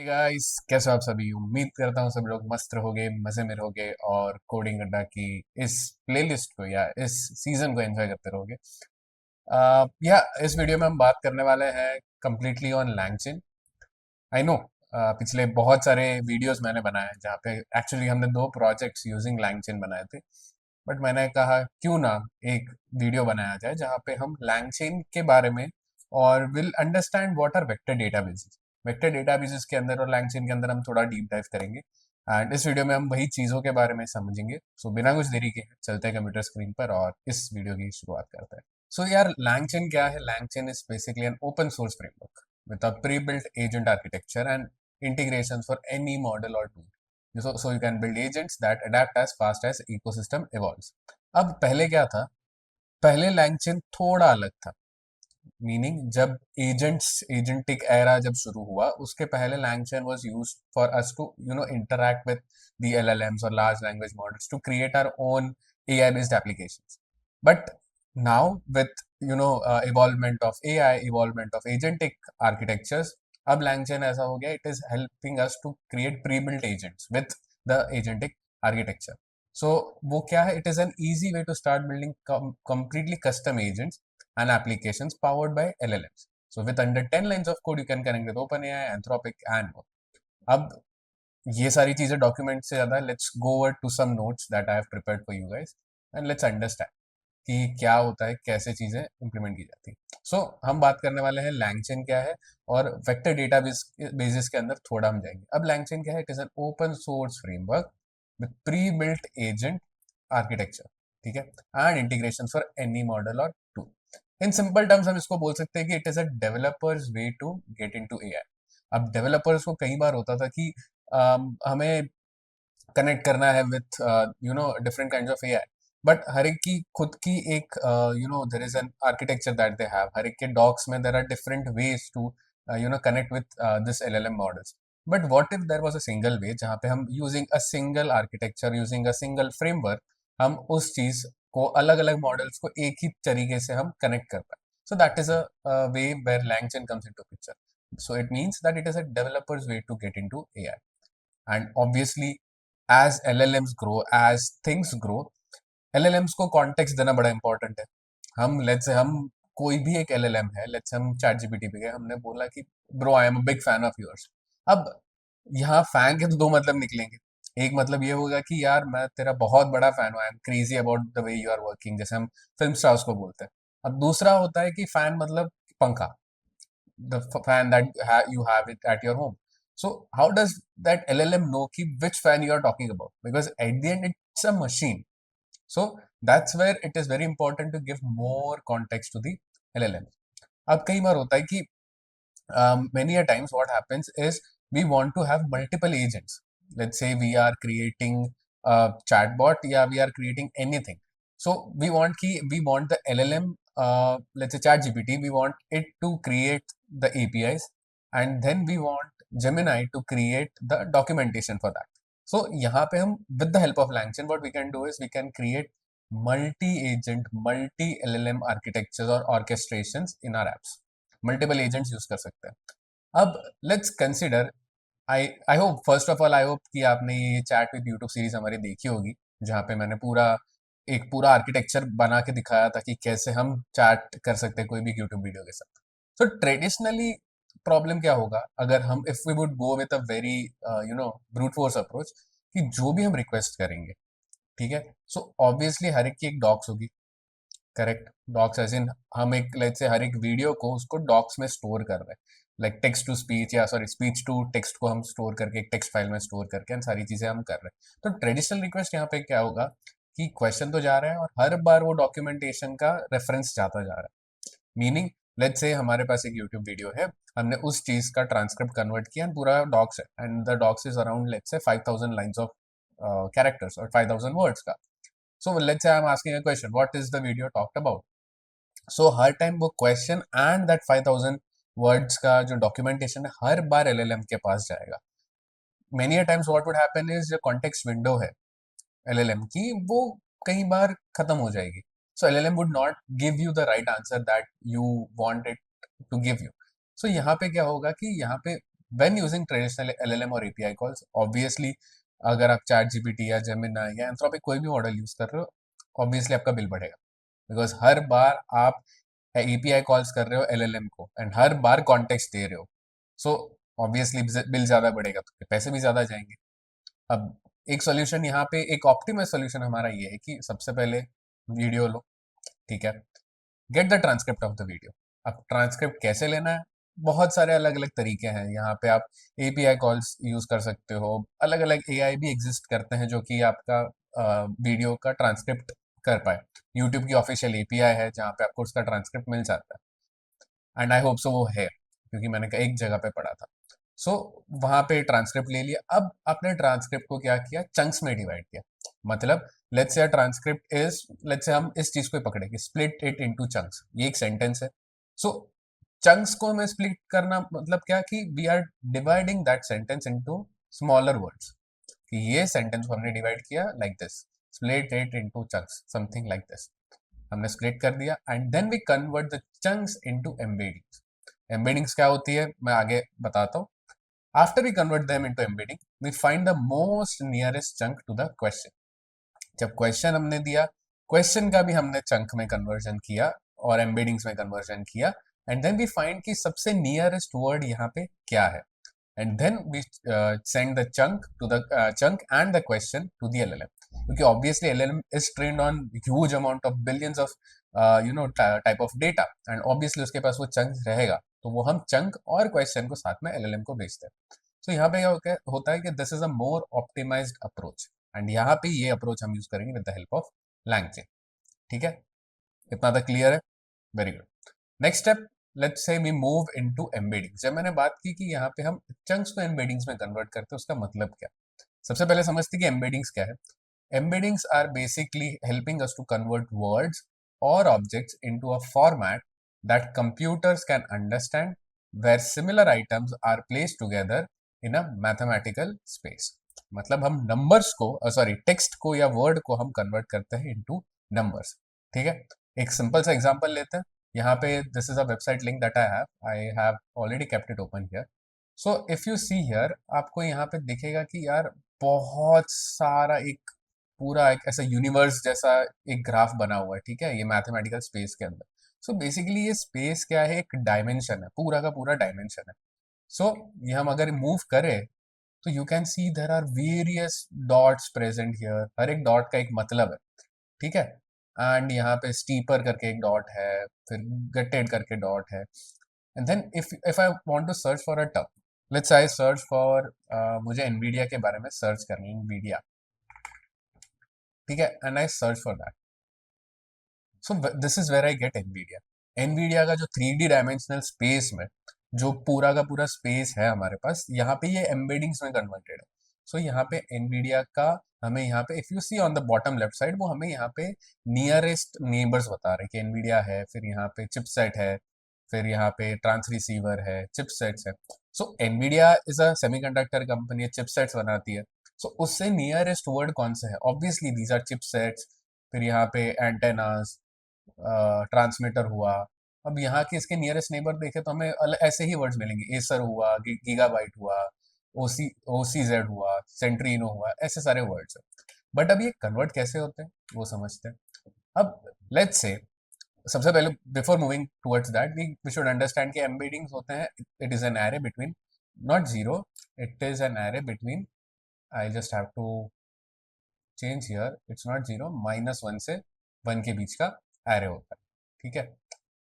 Guys, कैसे हो आप सभी। उम्मीद करता हूँ सब लोग मस्त रहोगे, मजे में रहोगे और कोडिंग अड्डा की इस प्लेलिस्ट को या इस सीजन को एंजॉय करते रहोगे। या इस वीडियो में हम बात करने वाले हैं कंप्लीटली ऑन लैंगचिन। आई नो पिछले बहुत सारे वीडियोस मैंने बनाए हैं जहाँ पे एक्चुअली हमने दो प्रोजेक्ट्स यूजिंग लैंगचिन बनाए थे। बट मैंने कहा क्यों ना एक वीडियो बनाया जाए जहाँ पे हम लैंगचेन के बारे में और will understand what are vector databases. Vector databases के अंदर और लैंगचेन के अंदर हम थोड़ा डीप डाइव करेंगे एंड इस वीडियो में हम वही चीज़ों के बारे में समझेंगे। सो बिना कुछ देरी के चलते हैं कंप्यूटर स्क्रीन पर और इस वीडियो की शुरुआत करते हैं। सो यार, लैंगचेन क्या है? LangChain is basically N open source framework with a pre-built agent architecture and integrations for any model or tool. So you can build agents that adapt as fast as ecosystem evolves. अब पहले क्या था? पहले LangChain थोड़ा अलग था। Meaning जब agentic era जब शुरू हुआ उसके पहले LangChain was used for us to interact with the LLMs और large language models to create our own AI based applications. But now with evolvement of AI, evolvement of agentic architectures, अब LangChain ऐसा हो गया, it is helping us to create pre built agents with the agentic architecture. So वो क्या है? It is an easy way to start building completely custom agents and applications powered by LLMs. So with under 10 lines of code, you can connect with OpenAI, Anthropic, and more. अब ये सारी चीजें document से ज्यादा let's go over to some notes that I have prepared for you guys and let's understand कि क्या होता है, कैसे चीजें इंप्लीमेंट की जाती है। सो हम बात करने वाले हैं लैंगचेन क्या है और वेक्टर डेटा बेसिस के अंदर थोड़ा हम जाएंगे। अब लैंगचेन क्या है? It is an open source framework with pre built agent architecture, ठीक है, and integration for any model और टूल। इन सिंपल टर्म्स हम इसको बोल सकते हैं कि it is a developers way to get into AI. अब डेवलपर्स को कई बार होता था कि हमें कनेक्ट करना है with different kinds of AI, but हर एक की खुद की एक there is an architecture that they have. हर एक के डॉक्स में there are different ways to connect with this LLM models. But what if there was a single way जहाँ पे हम using a single architecture, using a single framework, हम उस चीज को अलग अलग मॉडल्स को एक ही तरीके से हम कनेक्ट कर पाए। So that is a way where LangChain comes into picture. So it means that it is a developer's way to get into AI. And obviously, as LLMs grow, as things grow, LLMs को context देना बड़ा important है। हम let's say हम कोई भी एक LLM है, लेट्स हम चैट जीपीटी पे गए, हमने बोला कि bro I am a big fan of yours. अब यहाँ फैन के तो दो मतलब निकलेंगे। एक मतलब ये होगा कि यार मैं तेरा बहुत बड़ा फैन हूँ, I am crazy about the way you are working, जैसे हम फिल्म स्टार्स को बोलते हैं। अब दूसरा होता है कि फैन मतलब पंखा, the fan that you have it at your home. So how does that LLM know which fan you are talking about? Because at the end it's a machine. So that's where it is very important to give more context to the LLM. अब कई बार होता है कि many a times what happens is we want to have multiple agents. Let's say we are creating a chatbot, yeah, we are creating anything. So we want the LLM, let's say ChatGPT, we want it to create the APIs, and then we want Gemini to create the documentation for that. So यहाँ पे हम with the help of LangChain, what we can do is we can create multi-agent, multi-LLM architectures or orchestrations in our apps. Multiple agents use कर सकते हैं। अब let's consider, I hope, first of all I hope कि आपने ये chat with YouTube series हमारी देखी होगी, जहाँ पे मैंने पूरा आर्किटेक्चर बना के दिखाया था कि कैसे हम चैट कर सकते हैं कोई भी यूट्यूब वीडियो के साथ। तो ट्रेडिशनली प्रॉब्लम क्या होगा अगर हम if we would go with a very brute force approach, कि जो भी हम रिक्वेस्ट करेंगे, ठीक है, सो ऑब्वियसली हर एक की एक डॉक्स होगी, करेक्ट? डॉक्स एज इन हम एक लेट्स से हर एक वीडियो को उसको डॉक्स में स्टोर कर रहे हैं, लाइक टेक्स्ट टू स्पीच या सॉरी स्पीच टू टेक्स्ट को हम स्टोर करके एक टेक्स्ट फाइल में स्टोर करके हम सारी चीजें हम कर रहे हैं। तो ट्रेडिशनल रिक्वेस्ट यहाँ पे क्या होगा कि क्वेश्चन तो जा रहा है और हर बार वो डॉक्यूमेंटेशन का रेफरेंस जाता जा रहा है। मीनिंग लेट्स से हमारे पास एक यूट्यूब वीडियो है, हमने उस चीज का ट्रांसक्रिप्ट कन्वर्ट किया and पूरा डॉक्स है and the docs is around let's say 5000 lines of characters और 5000 वर्ड्स का। So let's say I am asking a question, what is the video talked about? So her time वो question and that 5000 words का जो documentation है हर बार LLM के पास जाएगा। Many a times what would happen is जो context window है LLM की, वो कई बार खत्म हो जाएगी। So LLM would not give you the right answer that you want it to give you. So यहाँ पे क्या होगा कि यहाँ पे व्हेन यूजिंग ट्रेडिशनल एलएलएम और एपीआई कॉल्स, ऑब्वियसली अगर आप चैट जीपीटी या जेमिनी या एंथ्रोपिक कोई भी मॉडल यूज कर रहे हो, ऑब्वियसली आपका बिल बढ़ेगा, बिकॉज हर बार आप एपीआई कॉल्स कर रहे हो एलएलएम को एंड हर बार कॉन्टेक्स्ट दे रहे हो, सो ऑब्वियसली बिल ज्यादा बढ़ेगा तो पैसे भी ज्यादा जाएंगे। अब एक सोल्यूशन यहाँ पे, एक ऑप्टिमस सोल्यूशन हमारा ये है कि सबसे पहले वीडियो लो, ठीक है, get the transcript of the video. अब ट्रांसक्रिप्ट कैसे लेना है, बहुत सारे अलग अलग तरीके हैं। यहाँ पे आप एपीआई कॉल्स यूज कर सकते हो, अलग अलग एआई भी एग्जिस्ट करते हैं जो कि आपका वीडियो का ट्रांसक्रिप्ट कर पाए। यूट्यूब की ऑफिशियल एपीआई है जहाँ पे आपको उसका ट्रांसक्रिप्ट मिल जाता है, एंड आई होप सो वो है, क्योंकि मैंने एक जगह पे पढ़ा था। सो वहां पे ट्रांसक्रिप्ट ले लिया। अब आपने ट्रांसक्रिप्ट को क्या किया, चंक्स में डिवाइड किया। मतलब let's say transcript is, let's say हम इस चीज को पकड़े कि स्प्लिट इट इनटू चंक्स, ये एक सेंटेंस है। सो चंक्स को हमें स्प्लिट करना मतलब क्या, कि we are dividing that sentence into smaller words, कि ये सेंटेंस को हमने डिवाइड किया like this, split it into chunks, something like this. हमने स्प्लिट कर दिया and then we convert the chunks into embeddings. Embeddings क्या होती है मैं आगे बताता हूँ। After we convert them into embedding, we find the most nearest chunk to the question. जब क्वेश्चन हमने दिया, क्वेश्चन का भी हमने चंक में कन्वर्जन किया और एम्बेडिंग्स में कन्वर्जन किया, एंड देन वी फाइंड कि सबसे नियरेस्ट वर्ड यहाँ पे क्या है, and then we send the chunk to the chunk and the question to the LLM, क्योंकि obviously LLM is trained on huge amount of billions of type of data, and obviously उसके पास वो chunk रहेगा, तो वो हम chunk और question को साथ में एलएलएम को भेजते हैं। तो यहाँ पे क्या होता है कि this is a more optimized approach, and यहाँ पे ये अप्रोच हम यूज करेंगे with the help of LangChain। ठीक है, इतना तक क्लियर है? Very good. Next step, let's say we move into embeddings. जब मैंने बात की कि यहाँ पे हम चंक्स को एम्बेडिंग्स में कन्वर्ट करते हैं, उसका मतलब क्या? सबसे पहले समझते हैं कि एम्बेडिंग्स क्या है। Embeddings are basically helping us to convert words or objects into a format that computers can understand, where similar items are placed together in a mathematical space. मतलब हम नंबर्स को, सॉरी टेक्स्ट को या word को हम convert करते हैं into numbers. ठीक है, एक सिंपल सा एग्जांपल लेते हैं। यहाँ पे this is a website link that I have already kept it open here. So if you see here, आपको यहाँ पे दिखेगा कि यार बहुत सारा एक पूरा एक ऐसा यूनिवर्स जैसा एक ग्राफ बना हुआ है, ठीक है, ये मैथमेटिकल स्पेस के अंदर। सो बेसिकली ये स्पेस क्या है, एक डायमेंशन है, पूरा का पूरा डायमेंशन है। सो ये हम अगर मूव करें तो you can see there are various dots present here, हर एक डॉट का एक मतलब है, ठीक है। एंड यहाँ पे स्टीपर करके एक डॉट है, फिर गटेड करके डॉट है, and then if I want to search for a term, let's I search for, मुझे एनवीडिया के बारे में सर्च करनी है, एनवीडिया, ठीक है, and I search for that. So this is where I get Nvidia. Nvidia का जो 3D डायमेंशनल स्पेस में जो पूरा का पूरा स्पेस है हमारे पास, यहाँ पे ये एम्बेडिंग्स में कन्वर्टेड है। सो यहाँ पे एनवीडिया का हमें यहाँ पे, if you see on the bottom left side, वो हमें यहाँ पे नियरेस्ट नेबर्स बता रहे हैं कि एनवीडिया है, फिर यहाँ पे चिपसेट है, फिर यहाँ पे ट्रांस रिसीवर है, चिपसेट्स है। So Nvidia is a semiconductor company, chipsets बनाती है। सो उससे नियरेस्ट वर्ड कौन सा है? Obviously these are chipsets. फिर यहाँ पे एंटेनास, ट्रांसमीटर हुआ। अब यहाँ के इसके नियरेस्ट नेबर देखे तो हमें ऐसे ही वर्ड्स मिलेंगे, एसर हुआ, गीगाबाइट हुआ, ओसीजेड हुआ, सेंट्रीनो हुआ, ऐसे सारे वर्ड्स हैं। बट अब ये कन्वर्ट कैसे होते हैं वो समझते हैं। अब लेट्स से सबसे पहले, before moving towards that, we should understand कि एम्बेडिंग्स होते हैं, it is an array between, not zero, it is an array between, I just have to change here, it's not zero, -1 से 1 के बीच का array होता है, ठीक है।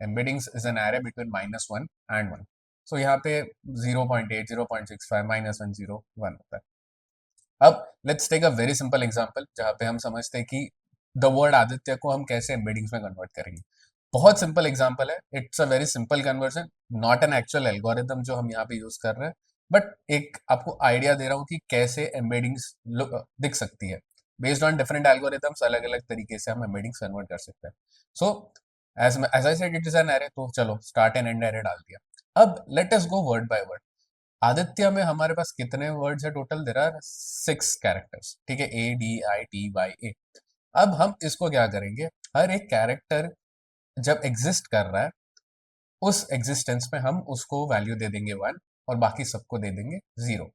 Embeddings is an array between -1 and 1। सो यहाँ पे 0.8, 0.65, -1, 0, 1 होता है। अब let's take a very simple example जहाँ पे हम समझते हैं कि द वर्ड आदित्य को हम कैसे एम्बेडिंग्स में कन्वर्ट करेंगे। बहुत सिंपल एग्जांपल है, it's a very simple conversion, not an actual algorithm जो हम यहाँ पे यूज कर रहे हैं, बट एक आपको आइडिया दे रहा हूँ कि कैसे एम्बेडिंग्स दिख सकती है। बेस्ड ऑन डिफरेंट एल्गोरिथम्स अलग अलग तरीके से हम एम्बेडिंग्स कन्वर्ट कर सकते हैं। So as I said, it is an array, तो चलो स्टार्ट एंड एंड एरे डाल दिया। अब let us go word by word. Aditya में हमारे पास कितने वर्ड्स है टोटल? देयर आर 6 कैरेक्टर्स, ठीक है, ADITYA। अब हम इसको क्या करेंगे, हर एक कैरेक्टर जब एग्जिस्ट कर रहा है, उस एग्जिस्टेंस में हम उसको वैल्यू दे देंगे 1, और बाकी सबको दे देंगे 0।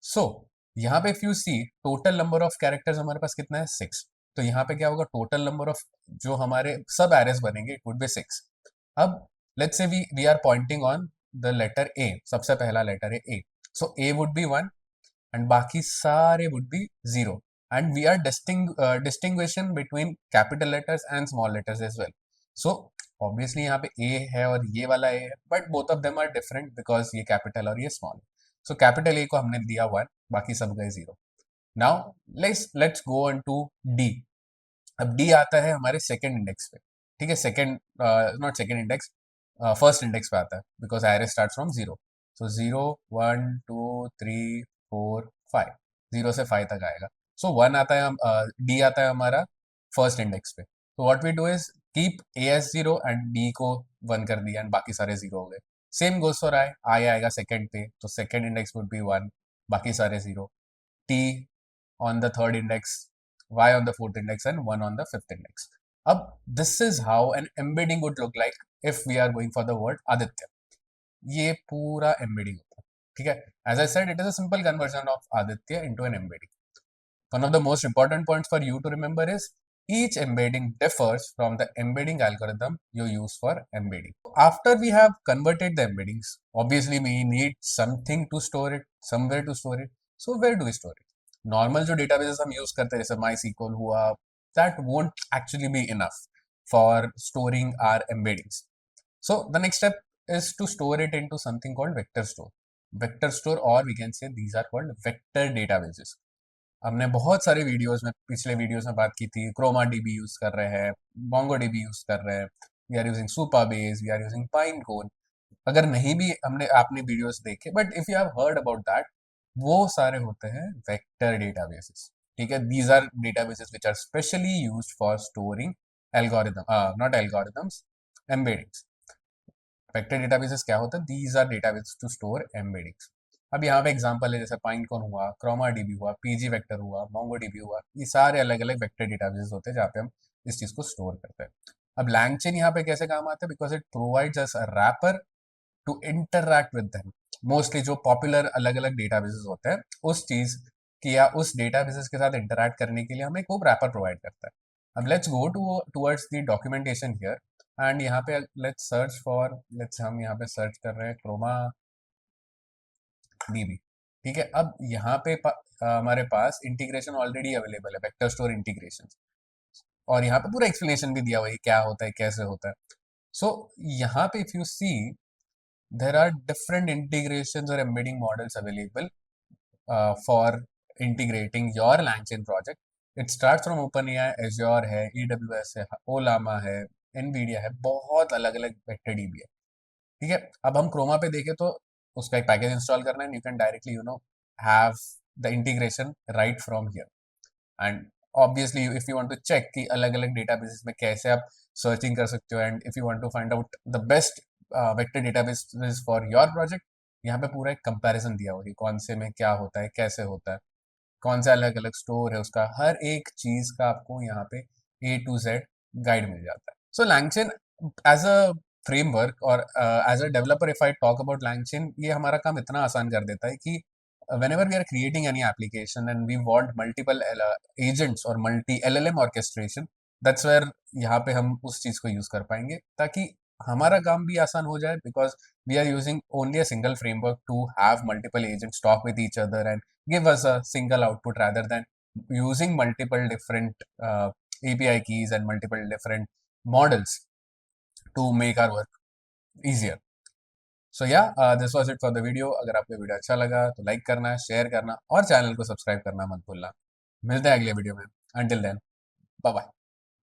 सो यहाँ पे if you see total number of characters हमारे पास कितना है 6। तो यहाँ पे क्या होगा, टोटल नंबर ऑफ जो हमारे सब एरेस बनेंगे इट वुड बी 6। अब let's say we are pointing on the letter A, सबसे पहला लेटर है A, so A would be 1 and बाकी सारे would be 0 and we are distinguishing between capital letters and small letters as well. So obviously यहाँ पे A है और ये वाला ए है, but both of them are different because ये कैपिटल और ये स्मॉल। सो कैपिटल ए को हमने दिया 1, बाकी सब गए 0। Now let's go on to D. अब डी आता है हमारे सेकंड इंडेक्स पे, ठीक है, second not second index, first index पे आता है because array start from 0। So 0 1 2 3 4 5, 0 से 5 तक आएगा। सो 1 आता है, डी आता है हमारा फर्स्ट इंडेक्स पे। तो what we do is keep a as 0 and D को 1 कर दिया एंड बाकी सारे 0 हो गए। सेम गोज फॉर आई, आई आएगा सेकंड पे, तो सेकंड इंडेक्स वुड बी 1, बाकी सारे 0। T on the third index, y on the fourth index and 1 on the fifth index. अब this is how an embedding would look like if we are going for the word Aditya. ये पूरा embedding होता है, ठीक है। As I said, it is a simple conversion of Aditya into an embedding. One of the most important points for you to remember is each embedding differs from the embedding algorithm you use for embedding. After we have converted the embeddings, obviously we need something to store it, somewhere to store it. So where do we store it? Normal जो databases हम use करते हैं जैसे MySQL हुआ, that won't actually be enough for storing our embeddings. So the next step is to store it into something called vector store. Vector store, or we can say these are called vector databases. हमने बहुत सारे videos में, पिछले videos में बात की थी, Croma dB use कर रहे हैं, मोंगो डीबी यूज कर रहे हैं, we are using Supabase, we are using Pinecone. अगर नहीं भी हमने आपने वीडियोस देखे, but if you have heard about that, वो सारे होते हैं वेक्टर डेटाबेसेस, ठीक है। These are databases which are specially used for storing algorithm, not algorithms, embeddings. Vector databases क्या होता है? These are databases to store embeddings. अब यहाँ पे एग्जांपल है जैसे पाइनकोन हुआ, क्रोमा डीबी हुआ, पीजी वेक्टर हुआ, मोंगो डीबी हुआ, ये सारे अलग अलग वेक्टर डेटाबेसेस होते हैं जहाँ पे हम इस चीज को स्टोर करते हैं। अब लैंगचेन यहाँ पे कैसे काम आता है? Because it provides us a wrapper to interact with them. Mostly जो पॉपुलर अलग अलग डेटाबेसेस होते हैं उस चीज की या उस डेटाबेसेस के साथ इंटरैक्ट करने के लिए हमें एक वो रैपर प्रोवाइड करता है। अब let's go towards the documentation here and यहाँ पे लेट्स सर्च फॉर, लेट्स हम यहाँ पे सर्च कर रहे हैं क्रोमा डीबी, ठीक है। अब यहाँ पे हमारे पास इंटीग्रेशन ऑलरेडी अवेलेबल है, वेक्टर स्टोर इंटीग्रेशन, और यहाँ पे पूरा एक्सप्लेनेशन भी दिया हुआ है क्या होता है, कैसे होता है। सो यहाँ पे if you see there are different integrations or embedding models available for integrating your LangChain project. It starts from OpenAI, Azure है, AWS है, Olama है, NVIDIA है, बहुत अलग अलग वेक्टर डीबी है, ठीक है। अब हम क्रोमा पे देखें तो उसका एक पैकेज इंस्टॉल करना है, you can directly have the integration right from here. And obviously if you want to check कि अलग अलग डेटाबेसेस में कैसे आप सर्चिंग कर सकते हो, and if you want to find out the best vector database for your project, यहाँ पे पूरा एक कंपैरिजन दिया हुआ है कि कौन से में क्या होता है, कैसे होता है, कौन सा अलग अलग स्टोर है, उसका हर एक चीज का आपको यहाँ पे A to Z गाइड मिल जाता है। So LangChain as a framework और as a developer, if I talk about LangChain, ये हमारा काम इतना आसान कर देता है कि whenever we are creating any application and we want multiple agents or multi LLM orchestration, that's where यहाँ पे हम उस चीज को यूज कर पाएंगे ताकि हमारा काम भी आसान हो जाए, because we are using only a single framework to have multiple agents talk with each other and give us a single output rather than using multiple different API keys and multiple different models to make our work easier. सो या this was it for the video. अगर आपको video अच्छा लगा तो like करना, share करना और channel को सब्सक्राइब करना मत भूलना। मिलते हैं अगले वीडियो में। Until then, bye bye.